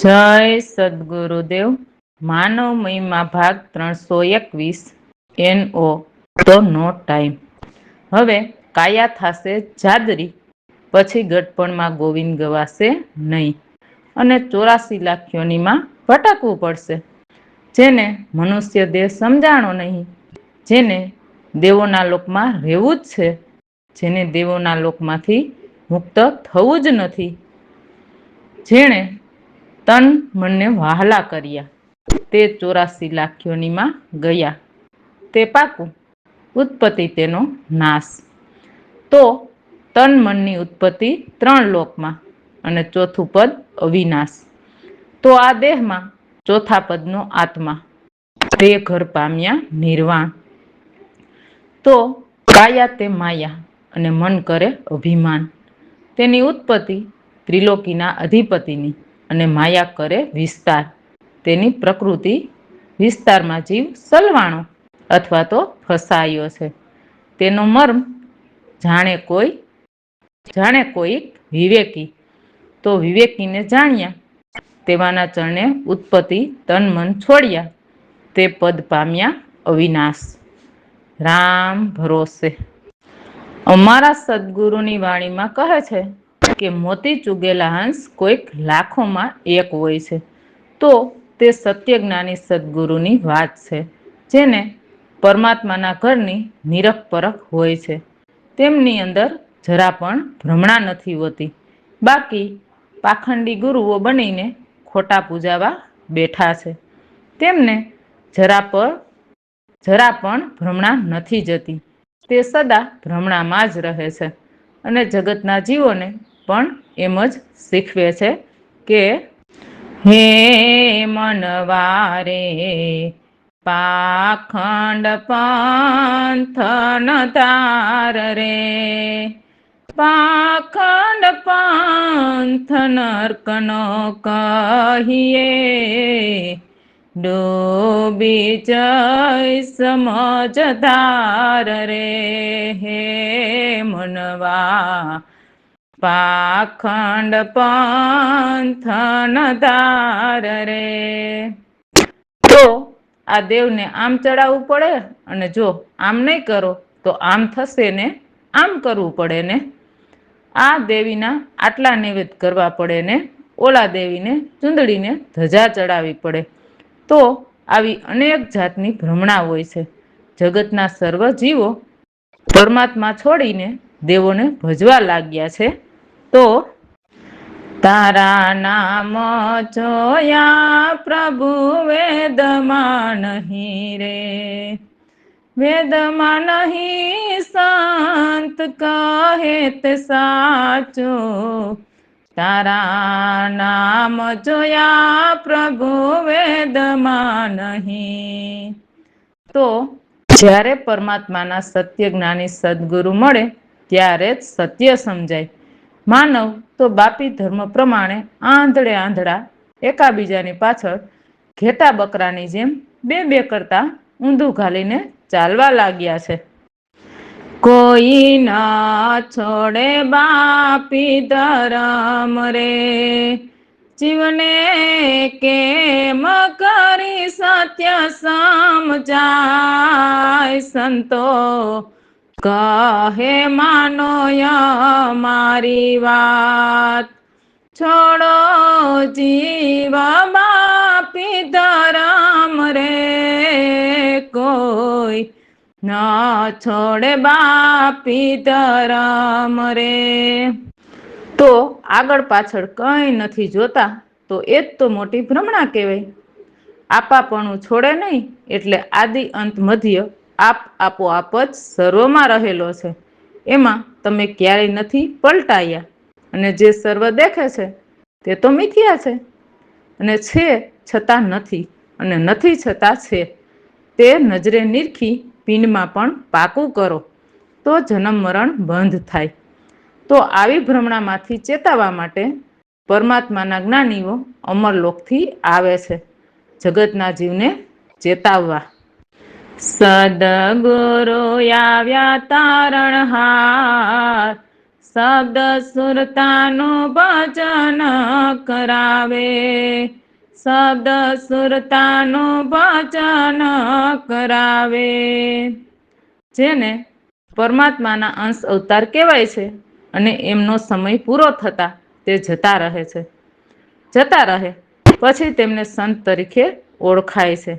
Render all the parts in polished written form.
જય સદગુરુદેવ. માનવ મહિમા ભાગ 321 NO તો નો ટાઈમ. હવે કાયા થાશે જાદરી, પછી ગટપણમાં ગોવિંદ ગવાશે નહીં, અને 84 લાખ યોનીમાં ભટકવું પડશે. જેને મનુષ્ય દેહ સમજાણો નહીં, જેને દેવોના લોકમાં રહેવું જ છે, જેને દેવોના લોકમાંથી મુક્ત થવું જ નથી, જેણે તન મનને વહાલા કર્યા, તે 84 લાખ યોનીમાં ગયા, તે પાકું. ઉત્પત્તિ તેનો નાશ. તો તન મનની ઉત્પત્તિ 3 લોકમાં, અને ચોથું પદ અવિનાશ. તો આ દેહમાં ચોથા પદનો આત્મા, તે ઘર પામ્યા નિર્વાણ. તો કાયા તે માયા, અને મન કરે અભિમાન. તેની ઉત્પત્તિ ત્રિલોકીના અધિપતિની, અને માયા કરે વિસ્તાર. તેની પ્રકૃતિ વિસ્તારમાં જીવ સલવાણો અથવા તો ફસાયો છે. તેનો મર્મ જાણે કોઈ વિવેકી, તો વિવેકીને જાણ્યા. તેવાના ચરણે ઉત્પત્તિ તન મન છોડ્યા, તે પદ પામ્યા અવિનાશ. રામ ભરોસે. અમારા સદગુરુની વાણીમાં કહે છે કે મોતી ચૂગેલા હંસ કોઈક લાખોમાં એક હોય છે. તો તે સત્યજ્ઞાની સદગુરુની વાત છે, જેને પરમાત્માના ઘરની નિરખ પરખ હોય છે. તેમની અંદર જરા પણ ભ્રમણા નથી હોતી. બાકી પાખંડી ગુરુઓ બનીને ખોટા પૂજાવા બેઠા છે. તેમને જરા પણ ભ્રમણા નથી જતી. તે સદા ભ્રમણામાં જ રહે છે, અને જગતના જીવોને પણ એમ જ શીખવે છે કે હે મનવારે પાખંડ પંથન તાર રે, પાખંડ પંથ નર્કનો કહીએ, ડૂબી જઈ સમજદાર રે. હે મનવા પાખંડ પંથન તાર રે. તો આ દેવને આમ ચડાવવું પડે, અને જો આમ નહીં કરો તો આમ થશે ને, આમ કરવું પડે ને. આ દેવીના આટલા નૈવેદ્ય કરવા પડે ને, ઓલા દેવીને ચૂંદડીને ધજા ચડાવવી પડે. તો આવી અનેક જાતની ભ્રમણા હોય છે. જગતના સર્વ જીવો પરમાત્મા છોડીને દેવોને ભજવા લાગ્યા છે. તો તારા નામ જોયા પ્રભુ વેદમાં નહીં રે, વેદમાં નહીં સંત કહે તે સાચું, તારા નામ જોયા પ્રભુ વેદમાં નહીં. તો જ્યારે પરમાત્માના સત્ય જ્ઞાની સદગુરુ મળે ત્યારે જ સત્ય સમજાય. માનવ તો બાપી ધર્મ પ્રમાણે આંધળા એકાબીજાની પાછળ ઘેટા બકરાની જેમ બે કરતા ઊંધું ઘાલીને ચાલવા લાગ્યા છે. કોઈ ના છોડે બાપી ધરમ રે, જીવને કેમ કરી સત્ય સમજાય. સંતો કહે માનો મારી વાત, છોડો જીવ બાપી ધરમ રે, કોઈ ન છોડે બાપી ધરમ રે. તો આગળ પાછળ કંઈ નથી જોતા, તો એ જ તો મોટી ભ્રમણા કહેવાય. આપાપણું છોડે નહીં, એટલે આદિ અંત મધ્ય આપોઆપ જ સર્વમાં રહેલો છે. એમાં તમે ક્યારેય નથી પલટાયા. અને જે સર્વ દેખે છે તે તો મિથ્યા છે, અને છે છતાં નથી, અને નથી છતાં છે. તે નજરે નિરખી પિંડમાં પણ પાકું કરો, તો જન્મ મરણ બંધ થાય. તો આવી ભ્રમણામાંથી ચેતાવવા માટે પરમાત્માના જ્ઞાનીઓ અમરલોકથી આવે છે, જગતના જીવને ચેતાવવા. સદગુરુ આવ્યા તારણહાર, શબ્દ સુરતાનું ભજન કરાવે, શબ્દ સુરતાનું ભજન કરાવે. જેને પરમાત્માના અંશ અવતાર કહેવાય છે અને એમનો સમય પૂરો થતા તે જતા રહે છે. જતા રહે પછી તેમને સંત તરીકે ઓળખાય છે.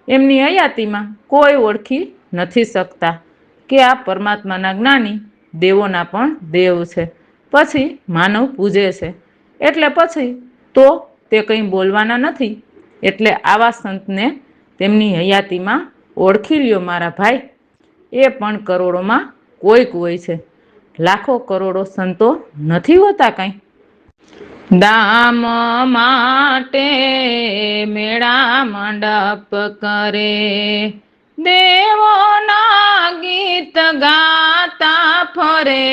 એમની હયાતીમાં કોઈ ઓળખી નથી શકતા કે આ પરમાત્માના જ્ઞાની દેવોના પણ દેવ છે. પછી માનવ પૂજે છે એટલે પછી તો તે કંઈ બોલવાના નથી. એટલે આવા સંતને તેમની હયાતીમાં ઓળખી લ્યો મારા ભાઈ. એ પણ કરોડોમાં કોઈક હોય છે. લાખો કરોડો સંતો નથી હોતા કાંઈ. દામ માટે મેળા મંડપ કરે, દેવોના ગીત ગાતા ફરે,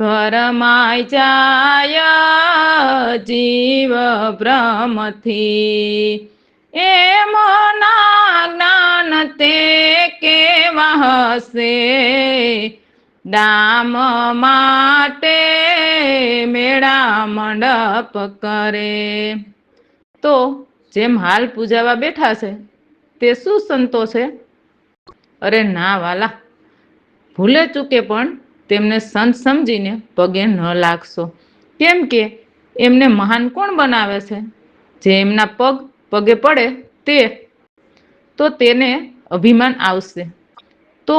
ભરમાઈ જાય જીવ ભ્રમથી, એમના જ્ઞાન તે કેવા હશે, દામ માટે મેળા મંડપ કરે. તો જેમ હાલ પૂજાવા બેઠા છે તે શું સંતો છે? અરે ના વાલા, ભૂલે ચૂકે પણ તેમને સંત સમજીને પગે ન લાગશો. કેમ કે એમને મહાન કોણ બનાવે છે? જે એમના પગે પડે તે. તો તેને અભિમાન આવશે, તો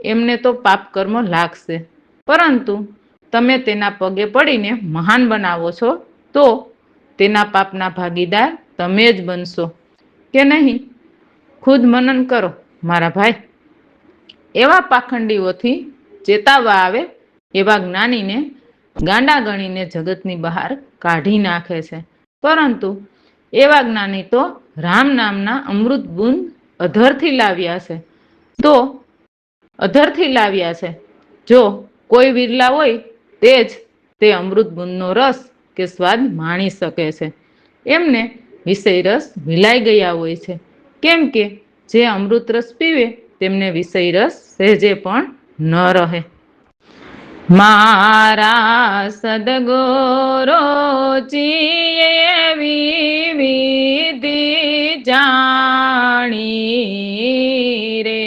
એમને તો પાપ કર્મ લાગશે. પરંતુ તમે તેના પગે પડીને મહાન બનાવો છો તો તેના પાપના ભાગીદાર તમે જ બનશો કે નહીં? ખુદ મનન કરો મારા ભાઈ. એવા પાખંડીઓથી ચેતાવવા આવે એવા જ્ઞાનીને ગાંડા ગણીને જગતની બહાર કાઢી નાખે છે. પરંતુ એવા જ્ઞાની તો રામ નામના અમૃત બુંદ અધરથી લાવ્યા છે. તો અધરથી લાવ્યા છે. જો કોઈ વિરલા હોય તે જ તે અમૃત બુંદનો રસ કે સ્વાદ માણી શકે છે. એમને વિષય રસ ભીલાઈ ગયા હોય છે. કેમ કે જે અમૃત રસ પીવે તેમને વિષય રસ સહેજે પણ ન રહે. મારા સદગુરુજીએ એવી વિધિ જાણી રે,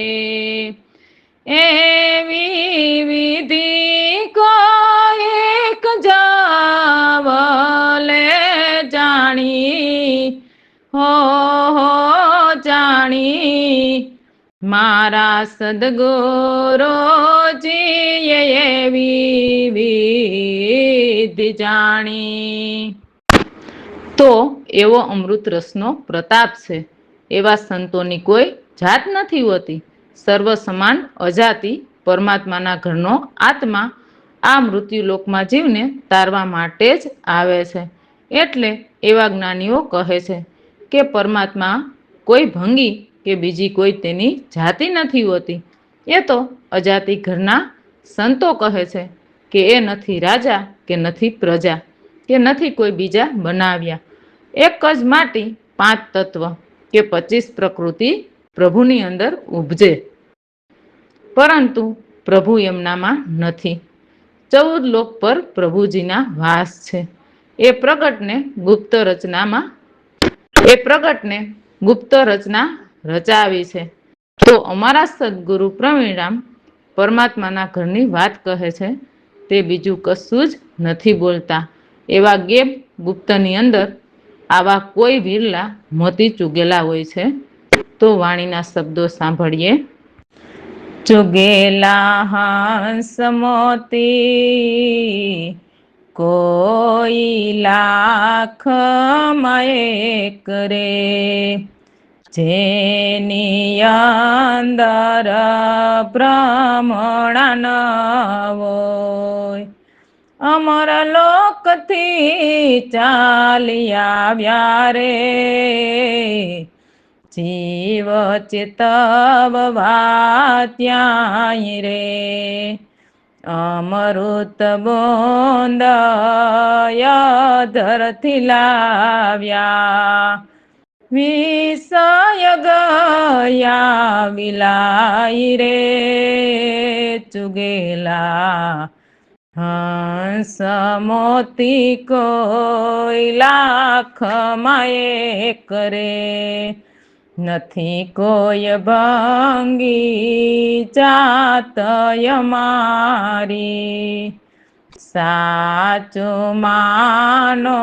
એવી વિધિ કોઈક જાવલે જાણી, હો જાણી. મારા સદગુરુજીએ એવી વિધિ જાણી. તો એવો અમૃત રસનો પ્રતાપ છે. એવા સંતોની કોઈ જાત નથી હોતી. સર્વ સમાન અજાતિ પરમાત્માના ઘરનો આત્મા આ મૃત્યુલોકમાં જીવને તારવા માટે જ આવે છે. એટલે એવા જ્ઞાનીઓ કહે છે કે પરમાત્મા કોઈ ભંગી કે બીજી કોઈ તેની જાતિ નથી હોતી. એ તો અજાતિ ઘરના સંતો કહે છે કે એ નથી રાજા કે નથી પ્રજા કે નથી કોઈ બીજા બનાવ્યા. એક જ માટી 5 તત્વ કે 25 પ્રકૃતિ પ્રભુની અંદર ઉપજે, પરંતુ પ્રભુ એમનામાં નથી. 14 લોક પર પ્રભુજીના વાસ છે. એ પ્રગટને ગુપ્ત રચના રચાવી છે. તો અમારા સદગુરુ પ્રવીણરામ પરમાત્માના ઘરની વાત કહે છે. તે બીજું કશું જ નથી બોલતા. એવા ગેપ ગુપ્તની અંદર આવા કોઈ વિરલા મોતી ચૂગેલા હોય છે. તો વાણીના શબ્દો સાંભળીએ. ચૂગેલા હંસ મોતી કોઈ લાખમાં એક રે, જેની અંદર ભ્રમણા ન હોય, અમર લોકથી ચાલી આવ્યા રે, જીવ ચેતવવા ત્યાંય રે, અમૃત બોંદ અધરથી લાવ્યા, વિષય ગયા વિલાઈ રે ચુગેલા હંસ મોતી કોઈ લાખમાં એક રે નથી કોઈ ભંગી જાતય મારી સાચું માનો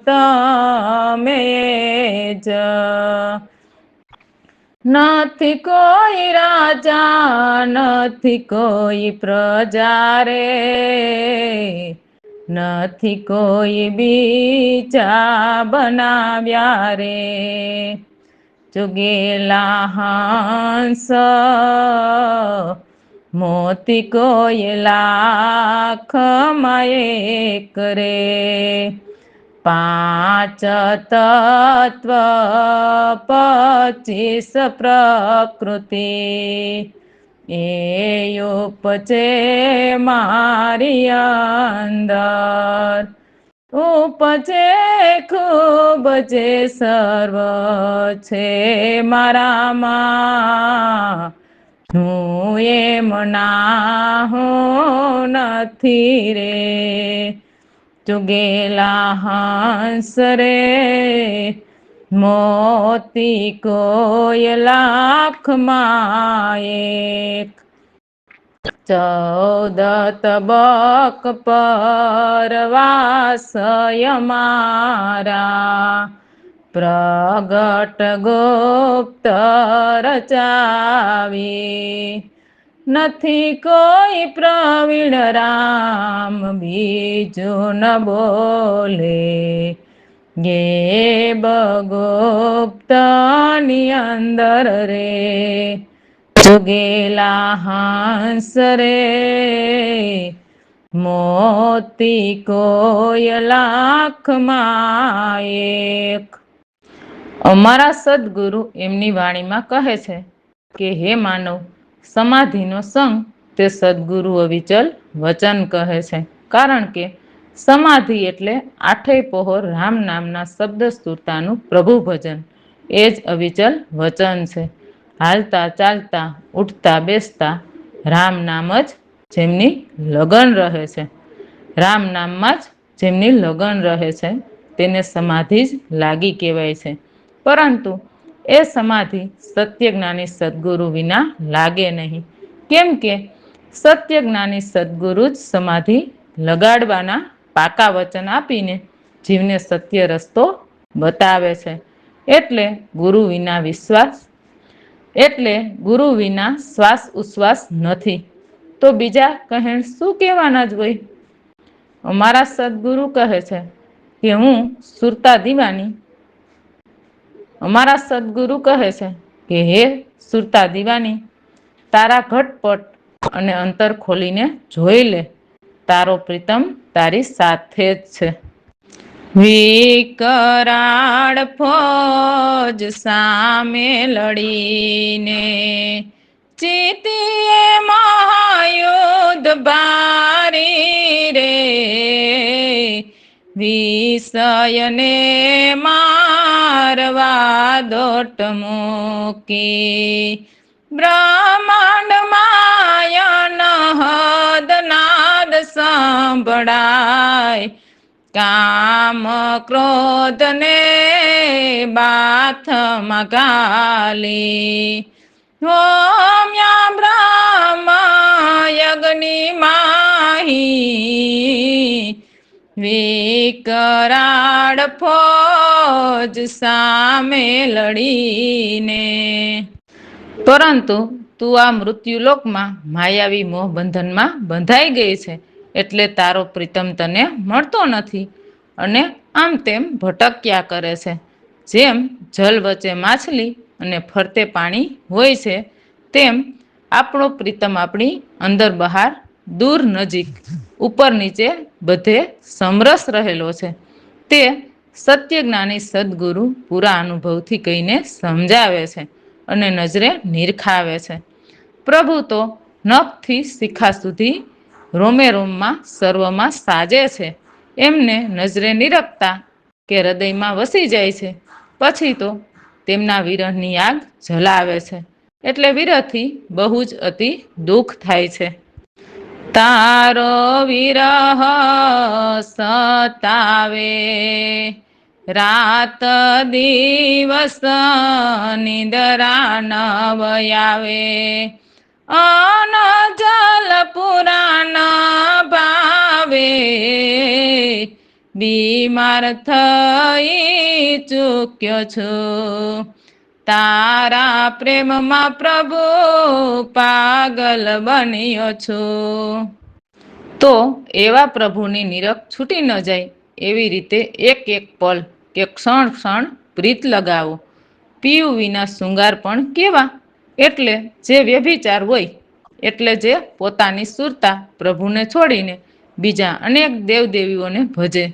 તમે જ નથી કોઈ રાજા નથી કોઈ પ્રજા રે નથી કોઈ બીજા બનાવ્યા રે ચુગેલા હંસ મોતી કોઈ લાખમાં એક રે પાંચ તત્વ 25 પ્રકૃતિ એ ઉપજે મારી અંદર ઉપજે ખૂબ જે સર્વ છે મારામાં હું એમ ના હું નથી રે ચુગેલા હંસ રે મોતી કોઈ લાખમાં એક 14 તબક પરવાસય મારા પ્રગટ ગુપ્ત રચાવી નથી કોઈ પ્રવીણ રામ બીજું ન બોલે ગેબ ગુપ્તની અંદર રે ચુગેલા હંસ રે મોતી કોઈ લાખમાં એક અમારા સદગુરુ એમની વાણીમાં કહે છે કે હે માનવ સમાધિનો સંગ તે સદગુરુ અવિચલ વચન કહે છે કારણ કે સમાધિ એટલે આઠેય પહોર રામ નામના શબ્દ સ્તુરતાનું પ્રભુ ભજન એ જ અવિચલ વચન છે હાલતા ચાલતા ઉઠતા બેસતા રામ નામ જ જેમની લગન રહે છે રામ નામમાં જ જેમની લગન રહે છે તેને સમાધિ જ લાગી કહેવાય છે પરંતુ એ સમાધિ સત્યજ્ઞાની સદગુરુ વિના લાગે નહીં કેમ કે સત્યજ્ઞાની સદગુરુ જ સમાધિ લગાડવાના પાકા વચન આપીને જીવને સત્ય રસ્તો બતાવે છે એટલે ગુરુ વિના શ્વાસ ઉશ્વાસ નથી તો બીજા કહેણ શું કહેવાના જ હોય અમારા સદગુરુ કહે છે કે હું સુરતા દીવાની અમારા સદગુરુ કહે છે કે હે સુરતા દીવાની તારા ઘટપટ અને અંતર ખોલીને જોઈ લે તારો પ્રીતમ તારી સાથે જ છે વિકરાળ ફોજ સામે લડીને જીતીએ મહાયુદ્ધ બારી રે વિષયને મારવા દોટ મૂકી બ્રહ્માંડ માયન હદ નાદ સંભળાય કામ ક્રોધ ને બાથમાં ગાલી હોમ્યા બ્રહ્મ યજ્ઞ માહી વિકરાળ ફોજ સામે લડીને પરંતુ તું આ મૃત્યુલોકમાં માયાવી મોહ બંધનમાં બંધાઈ ગઈ છે એટલે તારો પ્રીતમ તને મળતો નથી અને આમ તેમ ભટક્યા કરે છે જેમ જલ વચ્ચે માછલી અને ફરતે પાણી હોય છે તેમ આપણો પ્રીતમ આપણી અંદર બહાર દૂર નજીક ઉપર નીચે બધે સમરસ રહેલો છે તે સત્યજ્ઞાની સદગુરુ પૂરા અનુભવથી કહીને સમજાવે છે અને નજરે નિરખાવે છે પ્રભુ તો નખથી શિખા સુધી રોમે રોમમાં સર્વમાં સાજે છે એમને નજરે નિરખતા કે હૃદયમાં વસી જાય છે પછી તો તેમના વિરહની આગ જલાવે છે, એટલે વિરહથી બહુ જ અતિ દુઃખ થાય છે. તારો વિરહ સતાવે, રાત દિવસ નિંદરા ન આવે, અન જલ પુરાના ભાવે, બીમાર થઈ ચૂક્યો છું. તારા પ્રેમમાં પ્રભુ પાગલ બન્યો છું. તો એવા પ્રભુની નિરખ છૂટી ન જાય એવી રીતે એક એક પલ કે ક્ષણ ક્ષણ પ્રીત લગાવો. પીયું વિના શૃંગાર પણ કેવા, એટલે જે વ્યભિચાર હોય, એટલે જે પોતાની સુરતા પ્રભુને છોડીને બીજા અનેક દેવદેવીઓને ભજે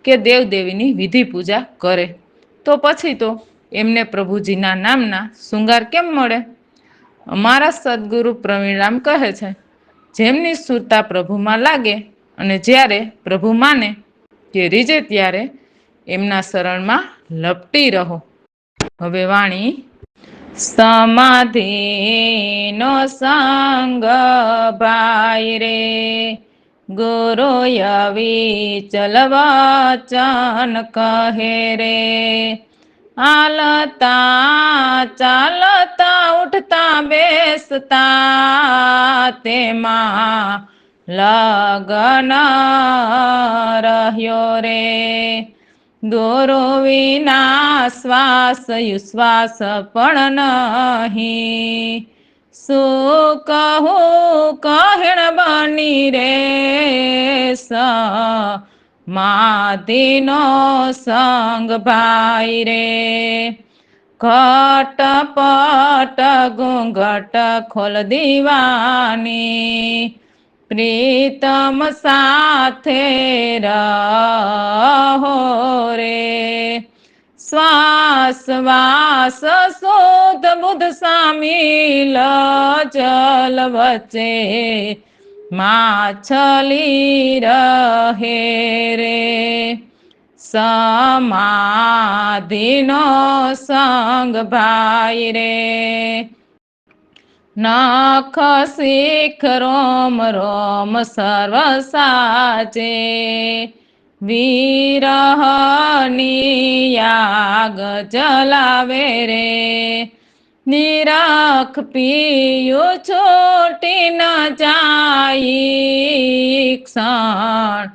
કે દેવદેવીની વિધિ પૂજા કરે, તો પછી તો એમને પ્રભુજીના નામના શૃંગાર કેમ મળે? અમારા સદગુરુ પ્રવીણરામ કહે છે, જેમની સુરતા પ્રભુમાં લાગે અને જ્યારે પ્રભુ માને કે રીઝે ત્યારે એમના શરણમાં લપટી રહો. હવે વાણી. સમાધિનો સંગ ભાઈ રે, ગુરુ વિચલ વચન કહે રે, હાલતા ચાલતા ઉઠતા બેસતા તેમાં લગન રહ્યો રે, ગુરુ વિના શ્વાસ ઉશ્વાસ પણ નહીં, શું કહું કહેણ બની રે, સમાધિનો સંગ ભાઈ રે, ઘટપટ ઘૂંઘટ ખોલ દીવાની, પ્રીતમ સાથે રહો રે, શ્વાસ શ્વાસ શુદ્ધ બુદ્ધ સામિલ, જલ વચ્ચે માછલી રહે રે, સમાધિનો સંગ ભાઈ રે, નખ શીખ રોમ રોમ સર્વ સાચે, વિરહની આગ જલાવે રે, નિરખ પિયું છૂટી ન જાય, ક્ષણ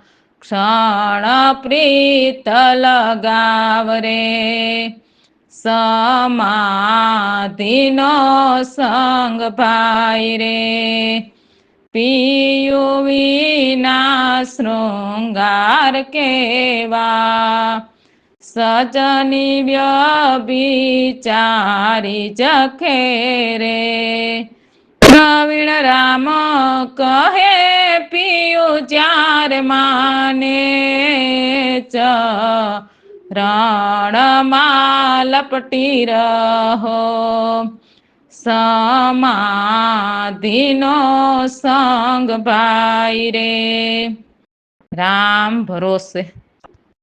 ક્ષણ પ્રીત લગાવ રે, સમાધિનો સંગ ભાઈ રે, પિયું વિના શૃંગાર કેવા, સજની વ્યભિચારી જખે રે, પ્રવીણ રામ કહે પિયું જ્યારે માને, રણમાં લપટી રહો, સમાધિનો સંગ ભાઈ રે. રામ ભરોસે.